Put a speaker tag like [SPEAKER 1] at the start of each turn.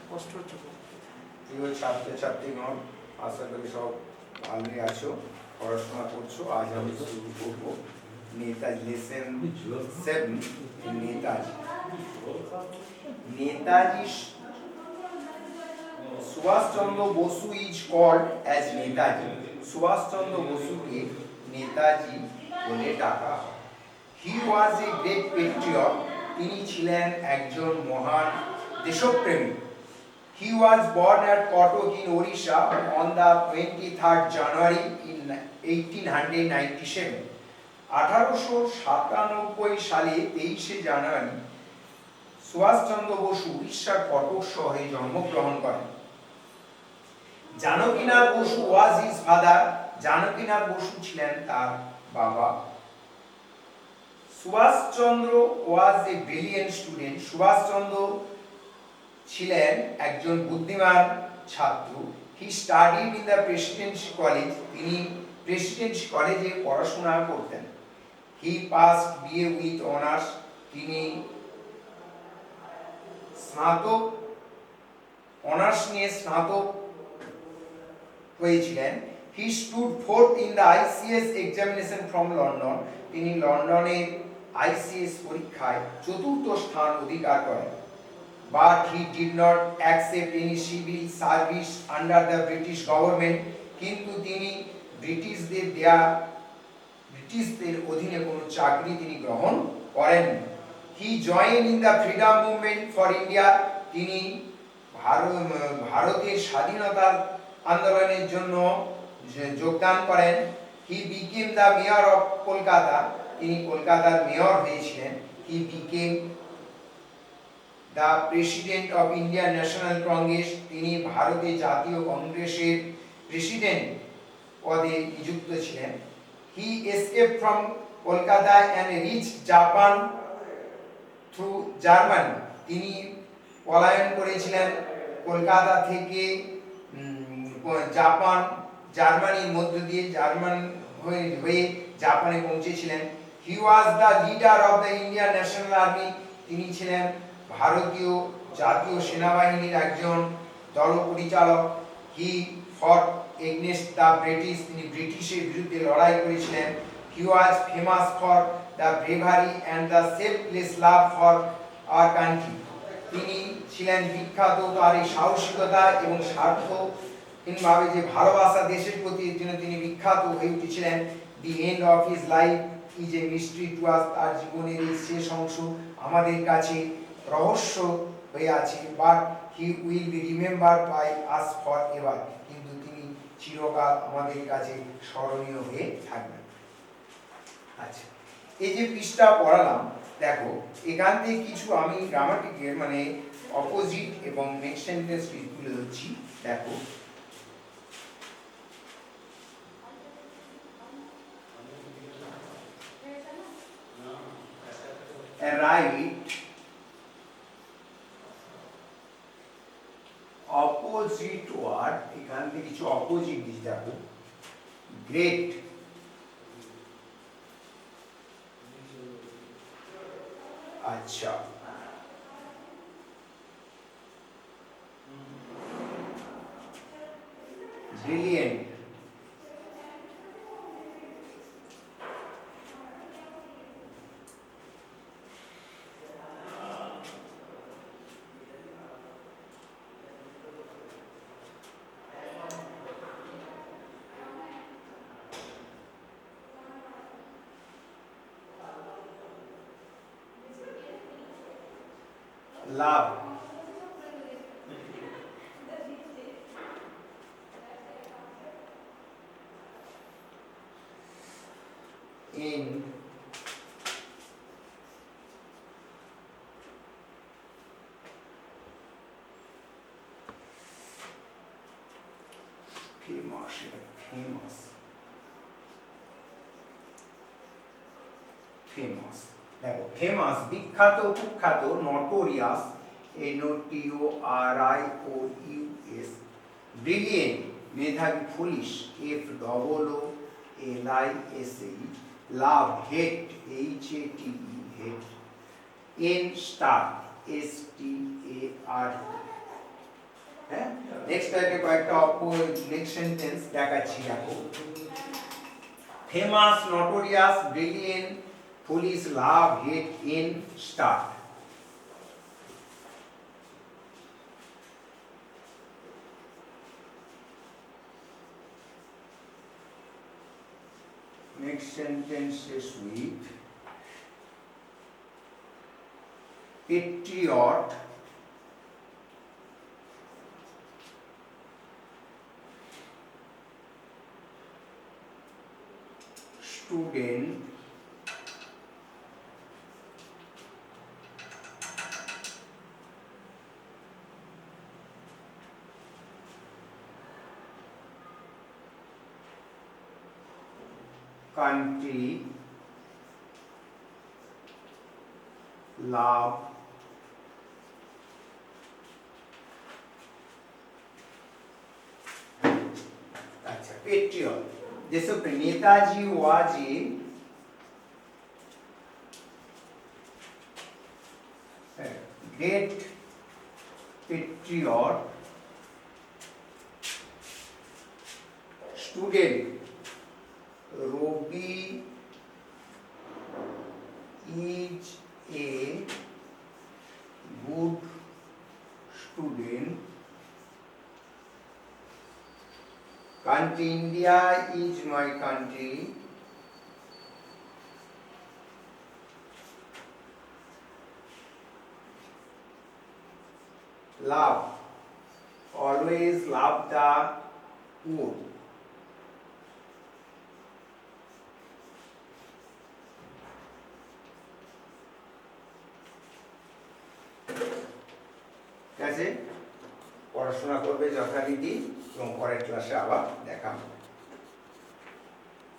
[SPEAKER 1] কষ্ট হচ্ছে খুব।
[SPEAKER 2] প্রিয় ছাত্রছাত্রীগণ, আশা করি সব ভালোই আছো, পড়াশোনা করছো। আজ আমি শুরু করব Netaji lesson 7, Netaji. Netaji Subhash Chandra Bose is called as Netaji. Subhash Chandra বসুকে নেতাজি বলে ডাকা হয়। He was a great patriot. তিনি ছিলেন একজন মহান দেশপ্রেমী। He was born at Cuttack in Odisha on the 23rd January in 1897. 1897 সালে 23শে জানুয়ারি সুভাষচন্দ্র বসু উড়িষ্যার কটক শহরে জন্মগ্রহণ করেন। Janakinath Basu was his father. Janakinath Basu ছিলেন তার বাবা। Subhas Chandra was a brilliant student. Subhas Chandra ছিলেন একজন বুদ্ধিমান ছাত্র। He studied in the Presidency College. তিনি প্রেসিডেন্সি কলেজে পড়াশোনা করতেন। He passed BA with honours. তিনি স্নাতক অনার্স নিয়ে স্নাতক হয়েছিলেন। He stood fourth in the ICS examination from London. তিনি লন্ডনের আইসিএস পরীক্ষায় চতুর্থ স্থান অধিকার করেন। But he did not accept any civil service under the British government. কিন্তু তিনি ব্রিটিশদের অধীনে কোনো চাকরি তিনি গ্রহণ করেন। He joined in the freedom movement for India. তিনি ভারতের স্বাধীনতা আন্দোলনের জন্য যোগদান করেন। He became the mayor of Kolkata. তিনি কলকাতার মেয়র হয়েছিলেন। He became the president of Indian National Congress. তিনি ভারতের জাতীয় কংগ্রেসের প্রেসিডেন্ট পদে নিযুক্ত ছিলেন। He escaped from Kolkata and reached Japan through Germany. তিনি পলায়ন করেছিলেন কলকাতা থেকে জার্মানির মধ্য দিয়ে হয়ে জাপানে পৌঁছেছিলেন। He was the leader of the Indian National Army. তিনি ছিলেন ভারতীয় জাতীয় সেনাবাহিনীর একজন দলপরিচালক। হি ফট এগেইনস্ট দ্য ব্রিটিশ। তিনি ব্রিটিশের বিরুদ্ধে লড়াই করেছিলেন। He was famous for the bravery and the selfless love for our country. তিনি ছিলেন বিখ্যাত তার এই সাহসিকতা এবং স্বার্থহীনভাবে যে ভালোবাসা দেশের প্রতি, এর জন্য তিনি বিখ্যাত হয়ে উঠেছিলেন। The end of his life is a mystery to us. তার জীবনের এই শেষ অংশ আমাদের কাছে রহস্য হয়ে আছে। But he will be remembered by us for ever. কিন্তু তিনি চিরকাল আমাদের কাছে স্মরণীয় হয়ে থাকবেন। আচ্ছা, এই যে পৃষ্ঠা পড়ালাম, দেখো এখান থেকে কিছু আমি গ্রামাটিকের মানে অপোজিট এবং নেক্সট সেন্টেন্স তুলে ধরছি। দেখো রাইট অপোজিট ওয়ার্ড। এখান থেকে কিছু অপোজিট দিই। দেখো গ্রেট, আচ্ছা ব্রিলিয়েন্ট, লাভ, in ফেমাস। দেখো ফেমাস বিখ্যাত, কুখ্যাত, নটোরিয়াস NOTORIOUS, ব্রিলিয়েন্ট মেধাবী, foolish FOOLISE, love hate HATE, hate, and star STAR, next একটা কয়েকটা নেক্সট সেন্টেন্স দেখাচ্ছি দেখো। Famous, notorious, brilliant, foolish, love, hate, and, start. Next sentence is with patriot, student, country, love, अच्छा patriot. जैसे Netaji was a great patriot, student Robi is a good student, country India is my country, love, always love the poor, ঠিক আছে? পড়াশোনা করবে যথারীতি এবং পরের ক্লাসে আবার দেখা হবে।